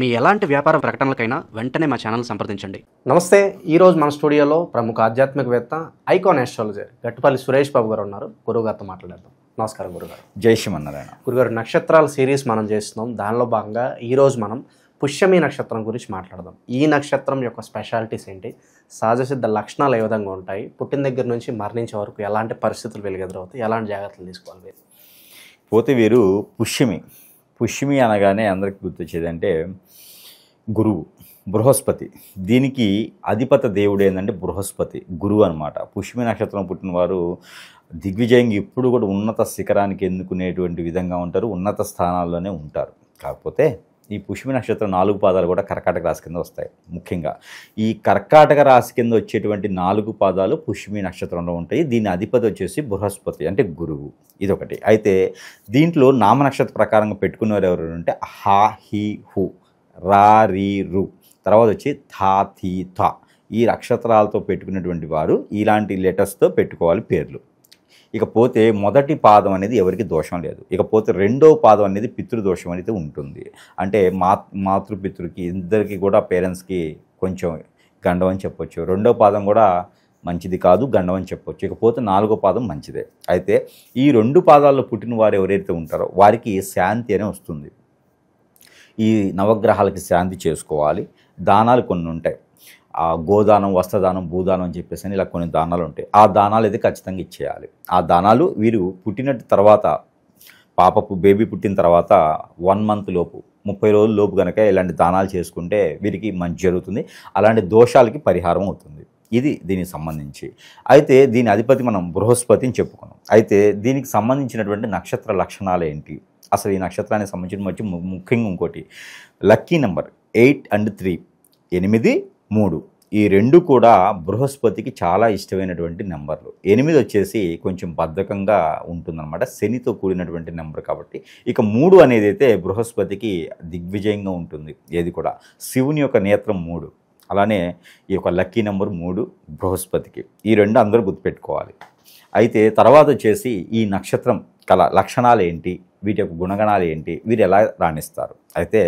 మీ ఎలాంటి వ్యాపార ప్రకటనలకైనా వెంటనే మా ఛానల్ సంప్రదించండి. నమస్తే. ఈరోజు మన స్టూడియోలో ప్రముఖ ఆధ్యాత్మికవేత్త ఐకాన్ ఆస్ట్రాలజర్ గట్టుపల్లి సురేష్ బాబు గారు ఉన్నారు. గురుగారితో మాట్లాడేద్దాం. నమస్కారం గురుగారు. జై శ్రీమన్నారాయణ. గురుగారు, నక్షత్రాల సిరీస్ మనం చేస్తున్నాం. దానిలో భాగంగా ఈరోజు మనం పుష్యమి నక్షత్రం గురించి మాట్లాడదాం. ఈ నక్షత్రం యొక్క స్పెషాలిటీస్ ఏంటి, సహజ సిద్ధ లక్షణాలు ఏ విధంగా ఉంటాయి, పుట్టిన దగ్గర నుంచి మరణించే వరకు ఎలాంటి పరిస్థితులు వెలుగెదురవుతాయి, ఎలాంటి జాగ్రత్తలు తీసుకోవాలి? పోతే వీరు పుష్యమి అనగానే అందరికి గుర్తొచ్చేది అంటే గురువు, బృహస్పతి. దీనికి అధిపత దేవుడు ఏంటంటే బృహస్పతి, గురువు అనమాట. పుష్యమి నక్షత్రం పుట్టిన వారు దిగ్విజయంగా ఎప్పుడు కూడా ఉన్నత శిఖరానికి ఎన్నుకునేటువంటి విధంగా ఉంటారు, ఉన్నత స్థానాల్లోనే ఉంటారు. కాకపోతే ఈ పుష్యమి నక్షత్రం 4 పాదాలు కూడా కర్కాటక రాశి కింద వస్తాయి. ముఖ్యంగా ఈ కర్కాటక రాశి కింద వచ్చేటువంటి 4 పాదాలు పుష్యమి నక్షత్రంలో ఉంటాయి. దీని అధిపతి వచ్చేసి బృహస్పతి అంటే గురువు. ఇదొకటి. అయితే దీంట్లో నామ నక్షత్ర ప్రకారంగా పెట్టుకున్నవారు ఎవరు అంటే హా, హి, హు, రా, రి, రు, తర్వాత వచ్చి థా, థీ, థా. ఈ నక్షత్రాలతో పెట్టుకున్నటువంటి వారు ఇలాంటి లెటర్స్తో పెట్టుకోవాలి పేర్లు. ఇకపోతే మొదటి పాదం అనేది ఎవరికి దోషం లేదు. ఇకపోతే రెండవ పాదం అనేది పితృదోషం అనేది ఉంటుంది. అంటే మాతృపితృకి ఇద్దరికి కూడా పేరెంట్స్కి కొంచెం గండం అని చెప్పొచ్చు. రెండవ పాదం కూడా మంచిది కాదు, గండం అని చెప్పొచ్చు. ఇకపోతే 4వ పాదం మంచిదే. అయితే ఈ 2 పాదాల్లో పుట్టిన వారు ఎవరైతే ఉంటారో వారికి శాంతి అనే వస్తుంది. ఈ నవగ్రహాలకి శాంతి చేసుకోవాలి. దానాలు కొన్ని ఉంటాయి. గోదానం, వస్త్రదానం, భూదానం అని చెప్పేసి ఇలా కొన్ని దానాలు ఉంటాయి. ఆ దానాలు అయితే ఖచ్చితంగా ఇచ్చేయాలి. ఆ దానాలు వీరు పుట్టిన తర్వాత, బేబీ పుట్టిన తర్వాత 1 మంత్ లోపు, 30 రోజుల లోపు కనుక ఇలాంటి దానాలు చేసుకుంటే వీరికి మంచి జరుగుతుంది. అలాంటి దోషాలకి పరిహారం అవుతుంది. ఇది దీనికి సంబంధించి. అయితే దీని అధిపతి మనం బృహస్పతిని చెప్పుకున్నాం. అయితే దీనికి సంబంధించినటువంటి నక్షత్ర లక్షణాలు ఏంటి, అసలు ఈ నక్షత్రానికి సంబంధించిన ముఖ్యంగా ఇంకోటి లక్కీ నెంబర్ 8 and 3, 8, 3. ఈ 2 కూడా బృహస్పతికి చాలా ఇష్టమైనటువంటి నెంబర్లు. 8 వచ్చేసి కొంచెం బద్ధకంగా ఉంటుందన్నమాట, శనితో కూడినటువంటి నెంబర్ కాబట్టి. ఇక 3 అనేది అయితే బృహస్పతికి దిగ్విజయంగా ఉంటుంది. ఏది కూడా శివుని యొక్క నేత్రం 3. అలానే ఈ యొక్క లక్కీ నెంబర్ 3 బృహస్పతికి. ఈ 2 అందరూ గుర్తుపెట్టుకోవాలి. అయితే తర్వాత వచ్చేసి ఈ నక్షత్రం కల లక్షణాలు ఏంటి, వీటి యొక్క గుణగణాలు ఏంటి, వీరు ఎలా రాణిస్తారు. అయితే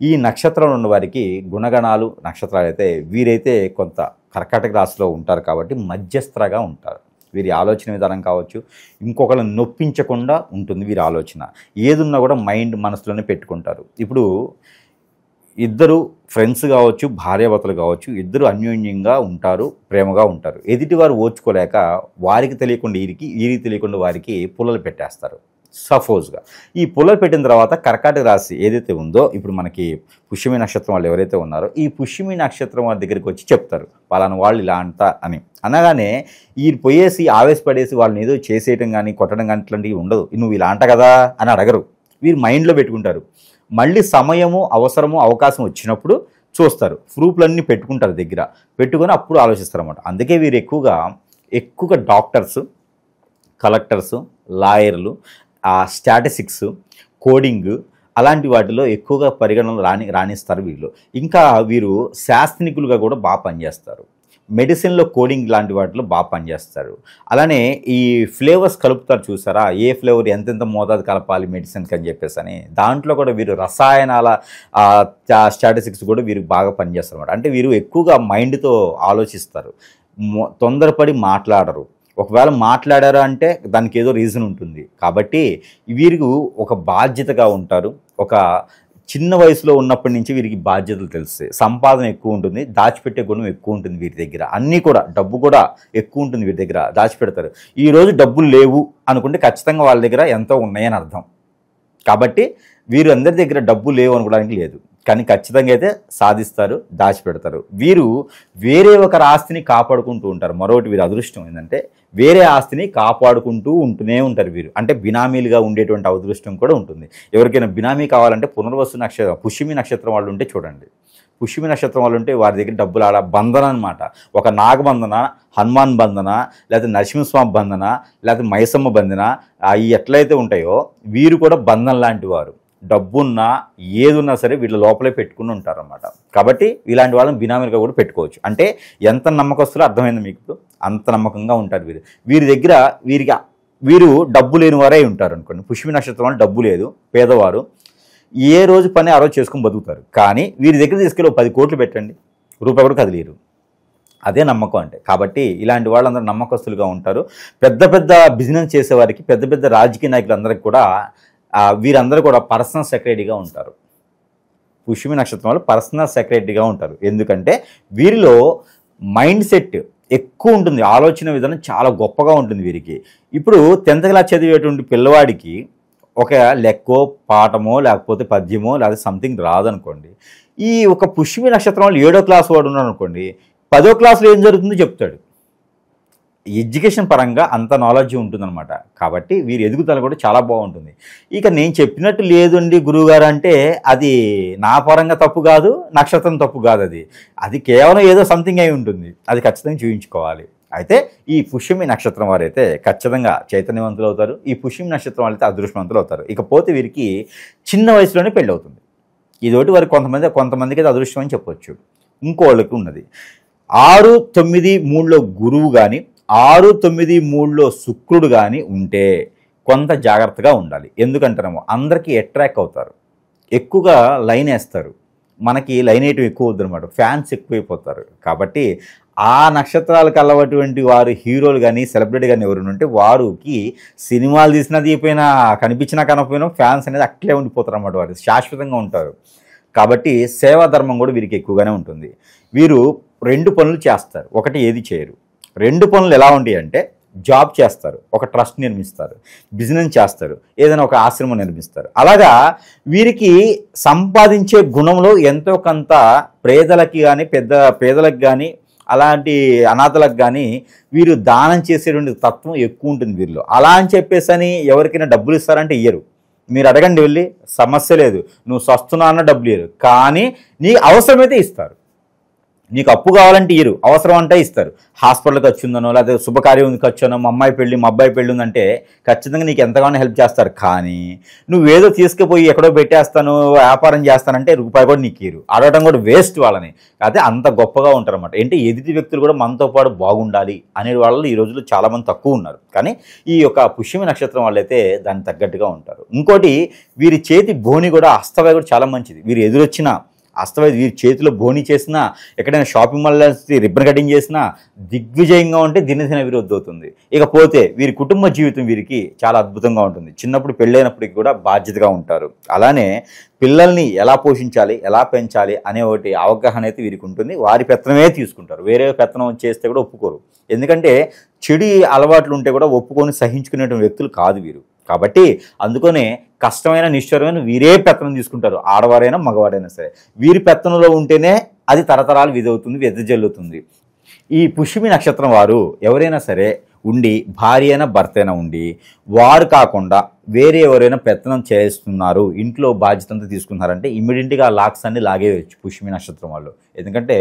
ఈ నక్షత్రంలో ఉన్న వారికి గుణగణాలు, నక్షత్రాలు అయితే వీరైతే కొంత కర్కాటక రాశిలో ఉంటారు కాబట్టి మధ్యస్థగా ఉంటారు. వీరి ఆలోచన విధానం కావచ్చు, ఇంకొకరిని నొప్పించకుండా ఉంటుంది వీరి ఆలోచన. ఏదున్నా కూడా మనసులోనే పెట్టుకుంటారు. ఇప్పుడు ఇద్దరు ఫ్రెండ్స్ కావచ్చు, భార్యాభర్తలు కావచ్చు, ఇద్దరు అన్యోన్యంగా ఉంటారు, ప్రేమగా ఉంటారు. ఎదుటివారు ఓర్చుకోలేక వారికి తెలియకుండా వీరికి తెలియకుండా వారికి పుల్లలు పెట్టేస్తారు. సపోజ్గా ఈ పుల్లలు పెట్టిన తర్వాత కర్కాటక రాశి ఏదైతే ఉందో, ఇప్పుడు మనకి పుష్యమి నక్షత్రం వాళ్ళు ఎవరైతే ఉన్నారో ఈ పుష్యమి నక్షత్రం వాళ్ళ దగ్గరికి వచ్చి చెప్తారు, పలానా వాళ్ళు ఇలా అంట అని. అనగానే ఈ పోయేసి ఆవేశపడేసి వాళ్ళని ఏదో చేసేయటం కానీ కొట్టడం కానీ ఇట్లాంటివి ఉండదు. నువ్వు ఇలా అంట కదా అని అడగరు. వీరు మైండ్లో పెట్టుకుంటారు. మళ్ళీ సమయము, అవసరము, అవకాశం వచ్చినప్పుడు చూస్తారు. ప్రూఫ్లన్నీ పెట్టుకుంటారు దగ్గర, పెట్టుకొని అప్పుడు ఆలోచిస్తారు అన్నమాట. అందుకే వీరు ఎక్కువగా డాక్టర్స్, కలెక్టర్స్, లాయర్లు, స్టాటిస్టిక్స్, కోడింగ్ అలాంటి వాటిలో ఎక్కువగా పరిగణనలు రాణిస్తారు వీళ్ళు. ఇంకా వీరు శాస్త్రజ్ఞులుగా కూడా బాగా పనిచేస్తారు. మెడిసిన్లో కోడింగ్ లాంటి వాటిలో బాగా పనిచేస్తారు. అలానే ఈ ఫ్లేవర్స్ కలుపుతారు చూసారా, ఏ ఫ్లేవర్ ఎంతెంత మోతాదు కలపాలి మెడిసిన్కి అని చెప్పేసి అని, దాంట్లో కూడా వీరు రసాయనాల స్టాటిస్టిక్స్ కూడా వీరు బాగా పనిచేస్తారు అన్నమాట. అంటే వీరు ఎక్కువగా మైండ్తో ఆలోచిస్తారు, తొందరపడి మాట్లాడరు. ఒకవేళ మాట్లాడారు అంటే దానికి ఏదో రీజన్ ఉంటుంది. కాబట్టి వీరికి ఒక బాధ్యతగా ఉంటారు. ఒక చిన్న వయసులో ఉన్నప్పటి నుంచి వీరికి బాధ్యతలు తెలుస్తాయి. సంపాదన ఎక్కువ ఉంటుంది, దాచిపెట్టే గుణం ఎక్కువ ఉంటుంది వీరి దగ్గర. అన్నీ కూడా డబ్బు కూడా ఎక్కువ ఉంటుంది వీరి దగ్గర, దాచిపెడతారు. ఈరోజు డబ్బులు లేవు అనుకుంటే ఖచ్చితంగా వాళ్ళ దగ్గర ఎంతో ఉన్నాయని అర్థం. కాబట్టి వీరు అందరి దగ్గర డబ్బు లేవు అనుకోవడానికి లేదు, కానీ ఖచ్చితంగా అయితే సాధిస్తారు, దాచిపెడతారు. వీరు వేరే ఒకరి ఆస్తిని కాపాడుకుంటూ ఉంటారు. మరొకటి వీరి అదృష్టం ఏంటంటే వేరే ఆస్తిని కాపాడుకుంటూ ఉంటూనే ఉంటారు వీరు. అంటే బినామీలుగా ఉండేటువంటి అదృష్టం కూడా ఉంటుంది. ఎవరికైనా బినామీ కావాలంటే పుష్యమి నక్షత్రం వాళ్ళు ఉంటే చూడండి. పుష్యమి నక్షత్రం వాళ్ళు ఉంటే వారి దగ్గర డబ్బులు బంధన అనమాట. ఒక నాగబంధన, హనుమాన్ బంధన, లేకపోతే నరసింహస్వామి బంధన, లేకపోతే మైసమ్మ బంధన, అవి ఎట్లయితే ఉంటాయో వీరు కూడా బంధన లాంటి వారు. డబ్బున్నా ఏదున్నా సరే వీళ్ళ లోపలే పెట్టుకుని ఉంటారన్నమాట. కాబట్టి ఇలాంటి వాళ్ళని బినామీలుగా కూడా పెట్టుకోవచ్చు. అంటే ఎంత నమ్మకస్తులో అర్థమైంది మీకు, అంత నమ్మకంగా ఉంటారు వీరు. వీరి దగ్గర వీరు డబ్బు లేని వారే ఉంటారు అనుకోండి. పుష్యమి నక్షత్రం వాళ్ళు డబ్బు లేదు, పేదవారు. ఏ రోజు పని ఆ రోజు చేసుకుని బతుకుతారు. కానీ వీరి దగ్గర తీసుకెళ్ళి 10 కోట్లు పెట్టండి, రూపాయి కూడా కదిలేరు. అదే నమ్మకం అంటే. కాబట్టి ఇలాంటి వాళ్ళందరూ నమ్మకస్తులుగా ఉంటారు. పెద్ద పెద్ద బిజినెస్ చేసేవారికి, పెద్ద పెద్ద రాజకీయ నాయకులందరికీ కూడా వీరందరూ కూడా పర్సనల్ సెక్రటరీగా ఉంటారు. పుష్యమి నక్షత్రం వాళ్ళు పర్సనల్ సెక్రటరీగా ఉంటారు. ఎందుకంటే వీరిలో మైండ్ సెట్ ఎక్కువ ఉంటుంది, ఆలోచన విధానం చాలా గొప్పగా ఉంటుంది వీరికి. ఇప్పుడు 10th క్లాస్ చదివేటువంటి పిల్లవాడికి ఒక లెక్కో పాఠమో లేకపోతే పద్యమో లేకపోతే సంథింగ్ రాదనుకోండి, ఈ ఒక పుష్యమి నక్షత్రం వాళ్ళు 7వ క్లాస్ వాడు ఉన్నాడు అనుకోండి, 10వ క్లాస్లో ఏం జరుగుతుందో చెప్తాడు. ఎడ్యుకేషన్ పరంగా అంత నాలెడ్జ్ ఉంటుందన్నమాట. కాబట్టి వీరి ఎదుగుదల కూడా చాలా బాగుంటుంది. ఇక నేను చెప్పినట్టు లేదండి గురువుగారు అంటే అది నా పరంగా తప్పు కాదు, నక్షత్రం తప్పు కాదు, అది కేవలం ఏదో సంథింగ్ అయి ఉంటుంది. అది ఖచ్చితంగా చూపించుకోవాలి. అయితే ఈ పుష్యమి నక్షత్రం వారైతే ఖచ్చితంగా చైతన్యవంతులు అవుతారు. ఈ పుష్యమి నక్షత్రం వాళ్ళైతే అదృష్టవంతులు అవుతారు. ఇకపోతే వీరికి చిన్న వయసులోనే పెళ్ళి అవుతుంది. ఇదోటి వారికి కొంతమందికి అయితే అదృష్టం అని చెప్పొచ్చు. ఇంకోళ్ళకి ఉన్నది 6, 9, 3లో గురువు కానీ 6, 9, 3లో శుక్రుడు కానీ ఉంటే కొంత జాగ్రత్తగా ఉండాలి. ఎందుకంటారేమో అందరికీ అట్రాక్ట్ అవుతారు, ఎక్కువగా లైన్ వేస్తారు. మనకి లైన్ వేయటం ఎక్కువ వద్దనమాట, ఫ్యాన్స్ ఎక్కువైపోతారు. కాబట్టి ఆ నక్షత్రాలకు అల్లవటువంటి వారు హీరోలు కానీ సెలబ్రిటీ కానీ ఎవరైనా ఉంటే వారికి సినిమాలు తీసినా తీయపోయినా కనిపించినా కనకపోయినా ఫ్యాన్స్ అనేది అట్లే ఉండిపోతారు అన్నమాట. వారు శాశ్వతంగా ఉంటారు. కాబట్టి సేవా ధర్మం కూడా వీరికి ఎక్కువగానే ఉంటుంది. వీరు 2 పనులు చేస్తారు, ఒకటి ఏది చేయరు. 2 పనులు ఎలా ఉంటాయి అంటే జాబ్ చేస్తారు, ఒక ట్రస్ట్ నిర్మిస్తారు, బిజినెస్ చేస్తారు, ఏదైనా ఒక ఆశ్రమం నిర్మిస్తారు. అలాగా వీరికి సంపాదించే గుణంలో ఎంతో కొంత పేదలకి కానీ పేదలకు కానీ అలాంటి అనాథలకు కానీ వీరు దానం చేసేటువంటి తత్వం ఎక్కువ ఉంటుంది వీరిలో. అలా అని చెప్పేసి ఎవరికైనా డబ్బులు ఇస్తారంటే ఇయ్యరు. మీరు అడగండి వెళ్ళి, సమస్య లేదు. నువ్వు సస్తున్నా అన్న డబ్బులు ఇయ్యరు, కానీ నీ అవసరమైతే ఇస్తారు. నీకు అప్పు కావాలంటే ఇయ్యరు, అవసరం అంటే ఇస్తారు. హాస్పిటల్కి వచ్చిందనో లేకపోతే శుభకార్యం ఖర్చునో, మా అమ్మాయి పెళ్ళి ఉందంటే ఖచ్చితంగా నీకు ఎంతగానో హెల్ప్ చేస్తారు. కానీ నువ్వేదో తీసుకుపోయి ఎక్కడో పెట్టేస్తాను వ్యాపారం చేస్తానంటే రూపాయి కూడా నీకు ఇయ్యరు. అడగడం కూడా వేస్ట్ వాళ్ళని. అయితే అంత గొప్పగా ఉంటారు అన్నమాట. అంటే ఎదుటి వ్యక్తులు కూడా మనతో పాటు బాగుండాలి అనే వాళ్ళు ఈ రోజుల్లో చాలామంది తక్కువ ఉన్నారు. కానీ ఈ యొక్క పుష్యమి నక్షత్రం వాళ్ళైతే దానికి తగ్గట్టుగా ఉంటారు. ఇంకోటి వీరి చేతి బోని కూడా హస్తవాయి కూడా చాలా మంచిది. వీరు ఎదురొచ్చిన అస్తవాయి వీరి చేతిలో బోని చేసినా, ఎక్కడైనా షాపింగ్ మాల్ రిబ్బన్ కటింగ్ చేసినా దిగ్విజయంగా ఉంటే దినదిన అభివృద్ధి అవుతుంది. ఇకపోతే వీరి కుటుంబ జీవితం వీరికి చాలా అద్భుతంగా ఉంటుంది. చిన్నప్పుడు పెళ్ళైనప్పటికీ కూడా బాధ్యతగా ఉంటారు. అలానే పిల్లల్ని ఎలా పోషించాలి, ఎలా పెంచాలి అనే ఒకటి అవగాహన అయితే వీరికి ఉంటుంది. వారి పెత్తనమే తీసుకుంటారు, వేరే పెత్తనం చేస్తే కూడా ఒప్పుకోరు. ఎందుకంటే చెడు అలవాట్లు ఉంటే కూడా ఒప్పుకొని సహించుకునేటువంటి వ్యక్తులు కాదు వీరు. కాబట్టి అందుకనే కష్టమైన నిశ్చరమైన వీరే పెత్తనం తీసుకుంటారు, ఆడవారైనా మగవారైనా సరే. వీరి పెత్తనంలో ఉంటేనే అది తరతరాలు విధవుతుంది, వెదజల్లుతుంది. ఈ పుష్యమి నక్షత్రం వారు ఎవరైనా సరే ఉండి, భార్య అయినా భర్త అయినా ఉండి, వారు కాకుండా వేరే ఎవరైనా పెత్తనం చేస్తున్నారు, ఇంట్లో బాధ్యత అంతా తీసుకున్నారంటే ఇమ్మీడియట్గా ఆ లాక్స్ అన్ని లాగేయచ్చు పుష్యమి నక్షత్రం వాళ్ళు. ఎందుకంటే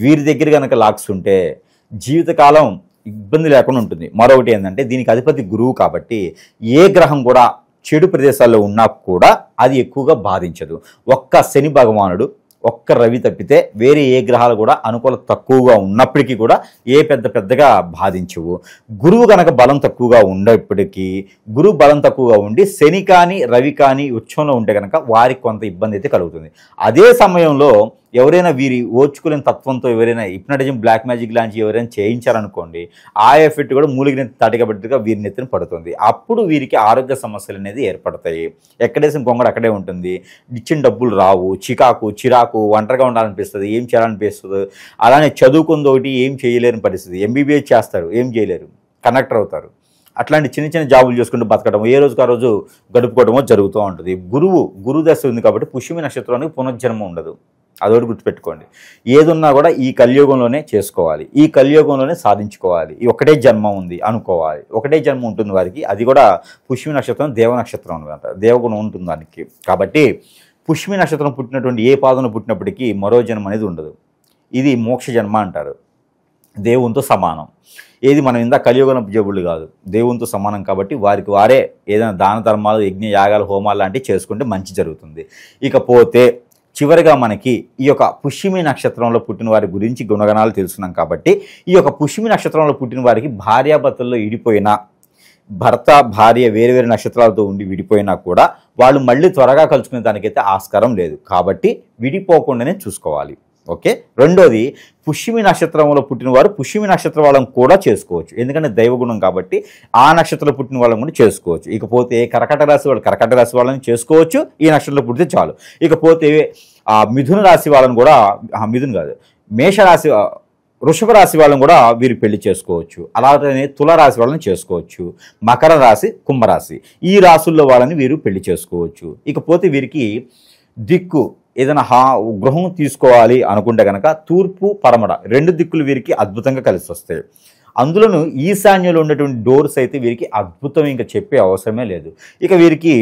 వీరి దగ్గర కనుక లాక్స్ ఉంటే జీవితకాలం ఇబ్బంది లేకుండా ఉంటుంది. మరొకటి ఏంటంటే దీనికి అధిపతి గురువు కాబట్టి ఏ గ్రహం కూడా చెడు ప్రదేశాల్లో ఉన్నా కూడా అది ఎక్కువగా బాధించదు. ఒక్క శని భగవానుడు, ఒక్క రవి తప్పితే వేరే ఏ గ్రహాలు కూడా అనుకూలత తక్కువగా ఉన్నప్పటికీ కూడా ఏ పెద్దగా బాధించవు. గురువు కనుక బలం తక్కువగా ఉండేప్పటికీ, గురువు బలం తక్కువగా ఉండి శని కానీ రవి కానీ ఉచ్చంలో ఉంటే కనుక వారికి కొంత ఇబ్బంది అయితే కలుగుతుంది. అదే సమయంలో ఎవరైనా వీరి ఓర్చుకోలేని తత్వంతో ఎవరైనా హిప్నటిజం, బ్లాక్ మ్యాజిక్ లాంటి ఎవరైనా చేయించారనుకోండి, ఆ ఎఫెక్ట్ కూడా మూలిగిన తటికబెట్టుగా వీరి నెత్తిన పడుతుంది. అప్పుడు వీరికి ఆరోగ్య సమస్యలు అనేది ఏర్పడతాయి. ఎక్కడేసిన గొంగడు అక్కడే ఉంటుంది, ఇచ్చిన డబ్బులు రావు, చిరాకు, ఒంటరిగా ఉండాలనిపిస్తుంది, ఏం చేయాలనిపిస్తుంది. అలానే చదువుకుంది ఒకటి ఏం చేయలేని పరిస్థితి. ఎంబీబీఎస్ చేస్తారు, ఏం చేయలేరు, కండక్టర్ అవుతారు. అట్లాంటి చిన్న జాబులు చేసుకుంటూ బతకడం, ఏ రోజుకు ఆ రోజు గడుపుకోవడమో జరుగుతూ ఉంటుంది. గురు దశ ఉంది కాబట్టి పుష్యమి నక్షత్రానికి పునర్జన్మ ఉండదు. అదొకటి గుర్తుపెట్టుకోండి. ఏదున్నా కూడా ఈ కలియుగంలోనే చేసుకోవాలి, ఈ కలియుగంలోనే సాధించుకోవాలి. ఈ ఒకటే జన్మ ఉంది అనుకోవాలి. ఒకటే జన్మ ఉంటుంది వారికి, అది కూడా పుష్యమి నక్షత్రం దేవ నక్షత్రం అనమాట, దేవగుణం ఉంటుంది దానికి. కాబట్టి పుష్యమి నక్షత్రం పుట్టినటువంటి ఏ పాదంలో పుట్టినప్పటికీ మరో జన్మ అనేది ఉండదు. ఇది మోక్ష జన్మ అంటారు. దేవునితో సమానం. ఏది మనం ఇందా కలియుగన జబులు కాదు, దేవునితో సమానం. కాబట్టి వారికి వారే ఏదైనా దాన ధర్మాలు, యజ్ఞ యాగాలు, హోమాలు లాంటివి చేసుకుంటే మంచి జరుగుతుంది. ఇకపోతే చివరిగా మనకి ఈ యొక్క పుష్యమి నక్షత్రంలో పుట్టిన వారి గురించి గుణగణాలు తెలుసుకున్నాం. కాబట్టి ఈ యొక్క పుష్యమి నక్షత్రంలో పుట్టిన వారికి భార్యాభర్తల్లో ఇడిపోయినా, భర్త భార్య వేరు వేరు నక్షత్రాలతో ఉండి విడిపోయినా కూడా వాళ్ళు మళ్ళీ త్వరగా కలుసుకునే దానికైతే ఆస్కారం లేదు. కాబట్టి విడిపోకుండానే చూసుకోవాలి. ఓకే. రెండోది, పుష్యమి నక్షత్రంలో పుట్టిన వారు పుష్యమి నక్షత్ర వాళ్ళని కూడా చేసుకోవచ్చు. ఎందుకంటే దైవగుణం కాబట్టి ఆ నక్షత్రంలో పుట్టిన వాళ్ళని కూడా చేసుకోవచ్చు. ఇకపోతే కర్కట రాశి వాళ్ళు కర్కట రాశి వాళ్ళని చేసుకోవచ్చు, ఈ నక్షత్రంలో పుట్టితే చాలు. ఇకపోతే మిథున రాశి వాళ్ళని కూడా, మిథున్ కాదు, మేషరాశి వృషభ రాశి వాళ్ళని కూడా వీరు పెళ్లి చేసుకోవచ్చు. అలాగే తులారాశి వాళ్ళని చేసుకోవచ్చు. మకర రాశి, కుంభరాశి ఈ రాశుల్లో వాళ్ళని వీరు పెళ్లి చేసుకోవచ్చు. ఇకపోతే వీరికి దిక్కు ఏదైనా గృహం తీసుకోవాలి అనుకుంటే కనుక తూర్పు పడమర 2 దిక్కులు వీరికి అద్భుతంగా కలిసి వస్తాయి. అందులోనూ ఈశాన్యంలో ఉన్నటువంటి డోర్స్ అయితే వీరికి అద్భుతం, ఇంకా చెప్పే అవసరమే లేదు. ఇక వీరికి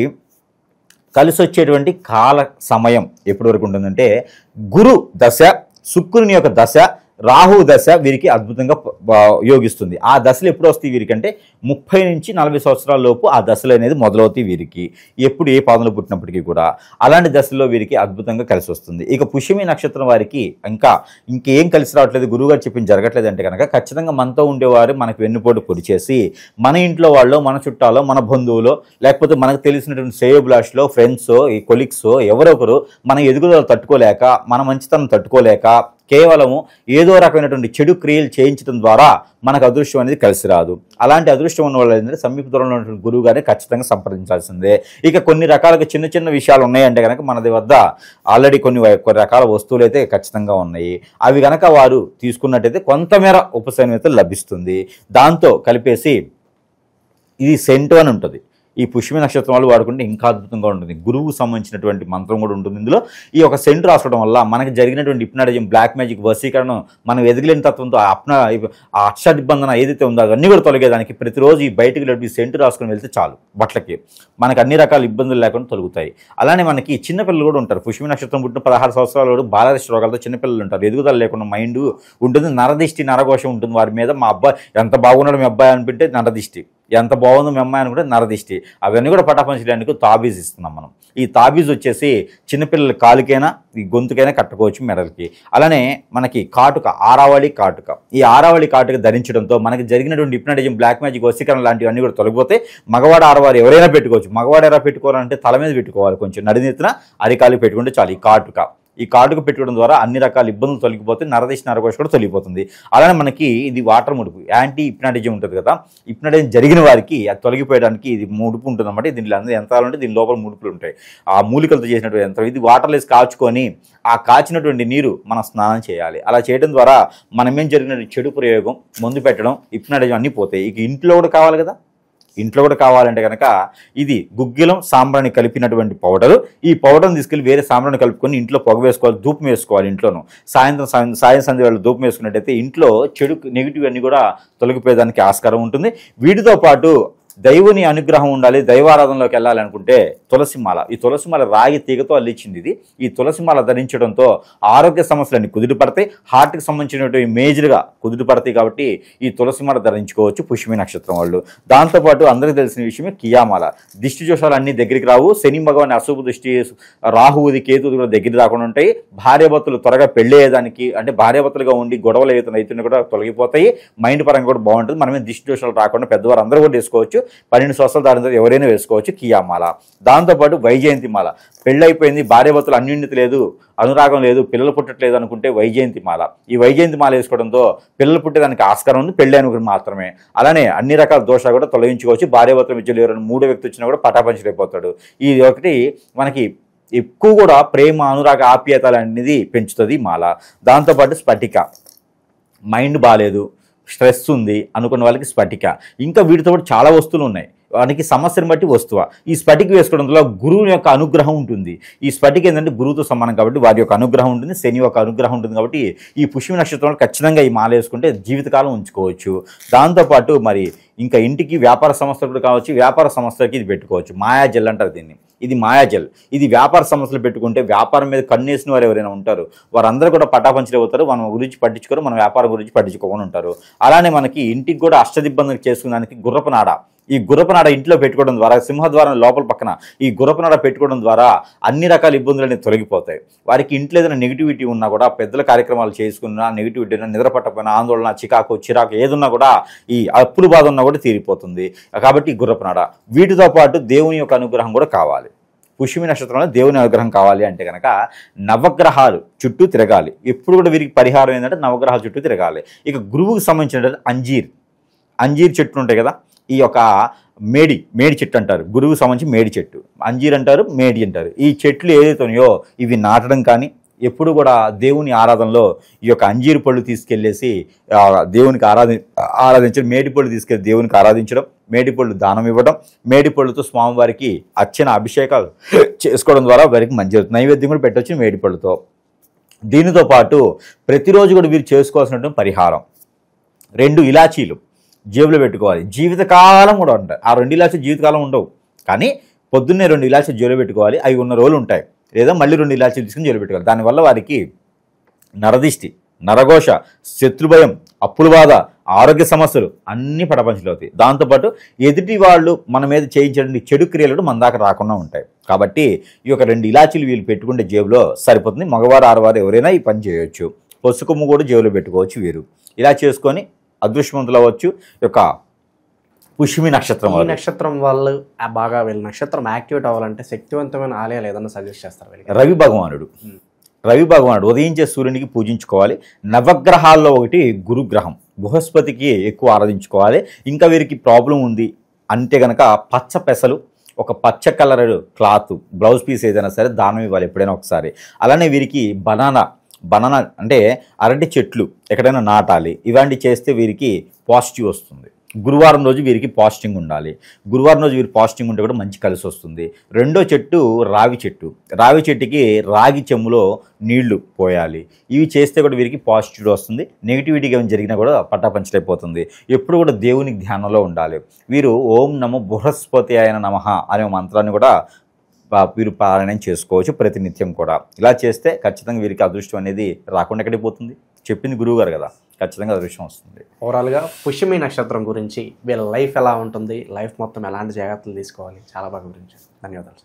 కలిసి వచ్చేటువంటి కాల సమయం ఎప్పటి వరకు ఉంటుందంటే గురు దశ, శుక్రుని యొక్క దశ, రాహు దశ వీరికి అద్భుతంగా యోగిస్తుంది. ఆ దశలు ఎప్పుడు వస్తాయి వీరికంటే 30 నుంచి 40 సంవత్సరాల లోపు ఆ దశలు అనేది మొదలవుతాయి వీరికి, ఎప్పుడు ఏ పాదంలో పుట్టినప్పటికీ కూడా. అలాంటి దశల్లో వీరికి అద్భుతంగా కలిసి వస్తుంది. ఇక పుష్యమి నక్షత్రం వారికి ఇంకేం కలిసి రావట్లేదు, గురువుగారు చెప్పింది జరగట్లేదు అంటే కనుక ఖచ్చితంగా మనతో ఉండేవారు మనకు వెన్నుపోటు పొడి చేసి మన ఇంట్లో వాళ్ళు, మన చుట్టాలో, మన బంధువులో, లేకపోతే మనకు తెలిసినటువంటి శ్రేయోభిలాషులో, ఫ్రెండ్స్, ఈ కొలీగ్స్ ఎవరొకరు మన ఎదుగుదల తట్టుకోలేక, మన మంచితనం తట్టుకోలేక కేవలము ఏదో రకమైనటువంటి చెడు క్రియలు చేయించడం ద్వారా మనకు అదృష్టం అనేది కలిసి రాదు. అలాంటి అదృష్టం ఉన్న వాళ్ళు ఏంటంటే సమీప దూరంలో ఉన్నటువంటి గురువు గారిని ఖచ్చితంగా సంప్రదించాల్సిందే. ఇక కొన్ని రకాలుగా చిన్న చిన్న విషయాలు ఉన్నాయంటే కనుక మన వద్ద ఆల్రెడీ కొన్ని రకాల వస్తువులు అయితే ఖచ్చితంగా ఉన్నాయి. అవి కనుక వారు తీసుకున్నట్టయితే కొంతమేర ఉపశమనం అయితే లభిస్తుంది. దాంతో కలిపేసి ఇది సెంటు అని ఉంటుంది. ఈ పుష్యమి నక్షత్రం వాళ్ళు వాడుకుంటే ఇంకా అద్భుతంగా ఉంటుంది. గురువుకు సంబంధించినటువంటి మంత్రం కూడా ఉంటుంది ఇందులో. ఈ ఒక సెంటు రాసుకోవడం వల్ల మనకి జరిగినటువంటి హిప్నాటిజం, బ్లాక్ మ్యాజిక్, వశీకరణం, మనం ఎదగలేని తత్వంతో ఆ అక్షదిబ్బంధన ఏదైతే ఉందో అవన్నీ కూడా తొలగేదానికి ప్రతిరోజు ఈ బయటికి ఈ సెంటు రాసుకొని వెళ్తే చాలు, బట్టలకి మనకు అన్ని రకాల ఇబ్బందులు లేకుండా తొలుగుతాయి. అలానే మనకి చిన్నపిల్లలు కూడా ఉంటారు. పుష్యమి నక్షత్రం పుట్టిన 16 సంవత్సరాల బాలదృష్టి రోగాలతో చిన్నపిల్లలు ఉంటారు. ఎదుగుదల లేకుండా మైండ్ ఉంటుంది, నరదిష్టి, నరఘోషం ఉంటుంది వారి మీద. మా అబ్బాయి ఎంత బాగున్నాడు మీ అబ్బాయి అనిపింటే నరదిష్టి, ఎంత బాగుందో మీ అమ్మాయి అనుకుంటే నరదిష్టి. అవన్నీ కూడా పటాపంచడానికి తాబీజ్ ఇస్తున్నాం మనం. ఈ తాబీజ్ వచ్చేసి చిన్నపిల్లల కాలుకైనా, ఈ గొంతుకైనా కట్టుకోవచ్చు, మెడలకి. అలానే మనకి కాటుక, ఆరావళి కాటుక. ఈ ఆరావళి కాటుక ధరించడంతో మనకి జరిగినటువంటి హిప్నాటిజం, బ్లాక్ మ్యాజిక్, వశీకరణ లాంటివన్నీ కూడా తొలగిపోతే మగవాడు ఆడవారు ఎవరైనా పెట్టుకోవచ్చు. మగవాడు ఎలా పెట్టుకోవాలంటే తల మీద పెట్టుకోవాలి, కొంచెం నడినెత్తిన అరికాలు పెట్టుకుంటే చాలు. ఈ కాటుక పెట్టుకోవడం ద్వారా అన్ని రకాల ఇబ్బందులు తొలగిపోతే, నరదిష్టి, నరఘోష కూడా తొలగిపోతుంది. అలానే మనకి ఇది వాటర్ ముడుపు, యాంటీ హిప్నాటిజం ఉంటుంది కదా, హిప్నాటిజం జరిగిన వారికి అది తొలగిపోయడానికి ఇది ముడుపు ఉంటుంది అన్నమాట. దీంట్లో అందరూ యంత్రాలు ఉంటే దీని లోపల ముడుపులు ఉంటాయి. ఆ మూలికలతో చేసినటువంటి యంత్రం ఇది. వాటర్లో వేసి కాచుకొని ఆ కాచినటువంటి నీరు మనం స్నానం చేయాలి. అలా చేయడం ద్వారా మనమేం జరిగిన చెడు ప్రయోగం, మందు పెట్టడం, హిప్నాటిజం అన్నీ పోతాయి. ఇక ఇంట్లో కూడా కావాలి కదా, ఇంట్లో కూడా కావాలంటే కనుక ఇది గుగ్గిలం, సాంబ్రాణి కలిపినటువంటి పౌడరు. ఈ పౌడర్ని తీసుకెళ్ళి వేరే సాంబ్రాణి కలుపుకొని ఇంట్లో పొగ వేసుకోవాలి, ధూపం వేసుకోవాలి. ఇంట్లోనూ సాయం సంధ్య వేళ ధూపం వేసుకున్నట్టయితే ఇంట్లో చెడు, నెగిటివ్ అన్ని కూడా తొలగిపోయేదానికి ఆస్కారం ఉంటుంది. వీటితో పాటు దైవుని అనుగ్రహం ఉండాలి, దైవారాధనలోకి వెళ్ళాలి అనుకుంటే తులసిమాల. ఈ తులసిమాల రాగి తీగతో అల్లించింది ఇది. ఈ తులసిమాల ధరించడంతో ఆరోగ్య సమస్యలన్నీ కుదుట పడతాయి, హార్ట్కి సంబంధించినటువంటి మేజర్గా కుదుట పడతాయి. కాబట్టి ఈ తులసిమాల ధరించుకోవచ్చు పుష్యమి నక్షత్రం వాళ్ళు. దాంతోపాటు అందరికీ తెలిసిన విషయమే కియామాల. దిష్టి దోషాలు అన్నీ దగ్గరికి రావు. శని భగవాన్ అశుభ దృష్టి, రాహువుది, కేతువుది కూడా దగ్గర రాకుండా ఉంటాయి. భార్యాభర్తలు త్వరగా పెళ్ళయ్యేదానికి, అంటే భార్యాభర్తలుగా ఉండి గొడవలు అవుతున్నాయి కూడా తొలగిపోతాయి. మైండ్ పరంగా కూడా బాగుంటుంది. మనమే దిష్టి దోషాలు రాకుండా పెద్దవారు అందరూ కూడా వేసుకోవచ్చు. 12 సంవత్సరాలు దాని తర్వాత ఎవరైనా వేసుకోవచ్చు కియామాల. దాంతోపాటు వైజయంతి మాల. పెళ్ళైపోయింది, భార్యాభర్తలు అన్యోన్యత లేదు, అనురాగం లేదు, పిల్లలు పుట్టట్లేదు అనుకుంటే వైజయంతి మాల. ఈ వైజయంతి మాల వేసుకోవడంతో పిల్లలు పుట్టేదానికి ఆస్కారం ఉంది, పెళ్ళి అనుకుని మాత్రమే. అలానే అన్ని రకాల దోషాలు కూడా తొలగించుకోవచ్చు. భార్యాభర్తల మధ్యలో ఎవరైనా 3వ వ్యక్తి వచ్చినా కూడా పటాపంచలైపోతాడు. ఇది ఒకటి మనకి ఎక్కువ కూడా ప్రేమ, అనురాగ, ఆప్యాయతలు అనేది పెంచుతుంది మాల. దాంతోపాటు స్ఫటిక. మైండ్ బాగాలేదు, స్ట్రెస్ ఉంది అనుకున్న వాళ్ళకి స్ఫటిక. ఇంకా వీటితో పాటు చాలా వస్తువులు ఉన్నాయి, వానికి సమస్యను బట్టి వస్తువ. ఈ స్ఫటిక వేసుకోవడం వల్ల గురువు యొక్క అనుగ్రహం ఉంటుంది. ఈ స్ఫటిక ఏంటంటే గురువుతో సమానం కాబట్టి వారి యొక్క అనుగ్రహం ఉంటుంది, శని యొక్క అనుగ్రహం ఉంటుంది. కాబట్టి ఈ పుష్యమి నక్షత్రంలో ఖచ్చితంగా ఈ మాల వేసుకుంటే జీవితకాలం ఉంచుకోవచ్చు. దాంతోపాటు మరి ఇంకా ఇంటికి వ్యాపార సంస్థలు కూడా కావచ్చు, వ్యాపార సంస్థలకి ఇది పెట్టుకోవచ్చు. మాయాజల్ అంటారు దీన్ని. ఇది మాయాజల్. ఇది వ్యాపార సంస్థలు పెట్టుకుంటే వ్యాపారం మీద కన్నేసిన వారు ఎవరైనా ఉంటారు, వారందరూ కూడా పటాపంచలు అవుతారు. మన గురించి పట్టించుకోరు, మన వ్యాపారం గురించి పట్టించుకోకుండా ఉంటారు. అలానే మనకి ఇంటికి కూడా అష్టదిబ్బందులు చేసుకునేదానికి గుర్రపు నాడ. ఈ గుర్రపునాడ ఇంట్లో పెట్టుకోవడం ద్వారా, సింహద్వారం లోపల పక్కన ఈ గుర్రపునాడ పెట్టుకోవడం ద్వారా అన్ని రకాల ఇబ్బందులన్నీ తొలగిపోతాయి. వారికి ఇంట్లో ఏదైనా నెగిటివిటీ ఉన్నా కూడా, పెద్దల కార్యక్రమాలు చేసుకున్నా, నెగిటివిటీ నిద్ర పట్టకపోయినా, ఆందోళన, చిరాకు ఏదున్నా కూడా, ఈ అప్పుల బాధ ఉన్నా కూడా తీరిపోతుంది. కాబట్టి ఈ గుర్రపునాడ, వీటితో పాటు దేవుని యొక్క అనుగ్రహం కూడా కావాలి. పుష్యమి నక్షత్రంలో దేవుని అనుగ్రహం కావాలి అంటే కనుక నవగ్రహాలు చుట్టూ తిరగాలి. ఎప్పుడు కూడా వీరికి పరిహారం ఏంటంటే నవగ్రహాల చుట్టూ తిరగాలి. ఇక గురువుకు సంబంధించిన అంజీర్ చెట్లు ఉంటాయి కదా, ఈ యొక్క మేడి చెట్టు అంటారు, గురువుకు సంబంధించి మేడి చెట్టు, అంజీర్ అంటారు, మేడి అంటారు. ఈ చెట్లు ఏదైతే ఉన్నాయో ఇవి నాటడం కానీ, ఎప్పుడు కూడా దేవుని ఆరాధనలో ఈ యొక్క అంజీరు పళ్ళు తీసుకెళ్ళేసి దేవునికి ఆరాధించడం, మేడి పళ్ళు తీసుకెళ్ళి దేవునికి ఆరాధించడం, మేడి పళ్ళు దానం ఇవ్వడం, మేడి పళ్ళుతో స్వామివారికి అర్చన అభిషేకాలు చేసుకోవడం ద్వారా వారికి మంచి జరుగుతుంది. నైవేద్యం కూడా పెట్టవచ్చు మేడి పళ్ళుతో. దీనితో పాటు ప్రతిరోజు కూడా వీరు చేసుకోవాల్సినటువంటి పరిహారం 2 ఇలాచీలు జేబులో పెట్టుకోవాలి. జీవితకాలం కూడా ఉంటాయి. ఆ 2 ఇలాచీలు జీవితకాలం ఉండవు, కానీ పొద్దున్నే 2 ఇలాచీలు జేబులో పెట్టుకోవాలి. అవి ఉన్న రోజులు ఉంటాయి. లేదా మళ్ళీ 2 ఇలాచీలు తీసుకుని జేబులో పెట్టుకోవాలి. దానివల్ల వారికి నరదిష్టి, నరఘోష, శత్రుభయం, అప్పుల బాధ, ఆరోగ్య సమస్యలు అన్నీ పటపంచలవుతాయి. దాంతోపాటు ఎదుటి వాళ్ళు మన మీద చేయించే చెడు క్రియలు మన దాకా రాకుండా ఉంటాయి. కాబట్టి ఈ యొక్క 2 ఇలాచీలు వీళ్ళు పెట్టుకుంటే జేబులో సరిపోతుంది. మగవారు ఆడవారు ఎవరైనా ఈ పని చేయవచ్చు. పసుపు కొమ్ము కూడా జేబులో పెట్టుకోవచ్చు వీరు. ఇలా చేసుకొని అదృష్టవంతులు అవ్వచ్చు. యొక్క పుష్యమి నక్షత్రం ఈ నక్షత్రం వాళ్ళు బాగా వీళ్ళ నక్షత్రం యాక్టివేట్ అవ్వాలంటే శక్తివంతమైన ఆలయాలు ఏదైనా సజెస్ట్ చేస్తారు వీళ్ళకి? రవి భగవానుడు ఉదయించే సూర్యునికి పూజించుకోవాలి. నవగ్రహాల్లో ఒకటి గురుగ్రహం, బృహస్పతికి ఎక్కువ ఆరాధించుకోవాలి. ఇంకా వీరికి ప్రాబ్లం ఉంది అంటే కనుక పచ్చ పెసలు, ఒక పచ్చ కలర్ క్లాత్, బ్లౌజ్ పీస్ ఏదైనా సరే దానం ఇవ్వాలి ఎప్పుడైనా ఒకసారి. అలానే వీరికి బనానా అంటే అరటి చెట్లు ఎక్కడైనా నాటాలి. ఇలాంటివి చేస్తే వీరికి పాజిటివ్ వస్తుంది. గురువారం రోజు వీరికి పాజిటింగ్ ఉండాలి. గురువారం రోజు వీరు పాజిటింగ్ ఉంటే కూడా మంచి కలిసి వస్తుంది. రెండో చెట్టు రావి చెట్టుకి రాగి చెమ్ములో నీళ్లు పోయాలి. ఇవి చేస్తే కూడా వీరికి పాజిటివ్ వస్తుంది. నెగిటివిటీగా ఏమైనా జరిగినా కూడా పట్టాపంచలైపోతుంది. ఎప్పుడు కూడా దేవునికి ధ్యానంలో ఉండాలి. వీరు ఓం నమో బృహస్పతి అయిన నమః అనే మంత్రాన్ని కూడా వీరు పారాయణం చేసుకోవచ్చు ప్రతినిత్యం కూడా. ఇలా చేస్తే ఖచ్చితంగా వీరికి అదృష్టం అనేది రాకుండా ఎక్కడికి పోతుంది. చెప్పింది గురువు గారు కదా, ఖచ్చితంగా అదృష్టం వస్తుంది. ఓవరాల్గా పుష్యమి నక్షత్రం గురించి, వీళ్ళ లైఫ్ ఎలా ఉంటుంది, లైఫ్ మొత్తం ఎలాంటి జాగ్రత్తలు తీసుకోవాలి, చాలా బాగా గురించి ధన్యవాదాలు.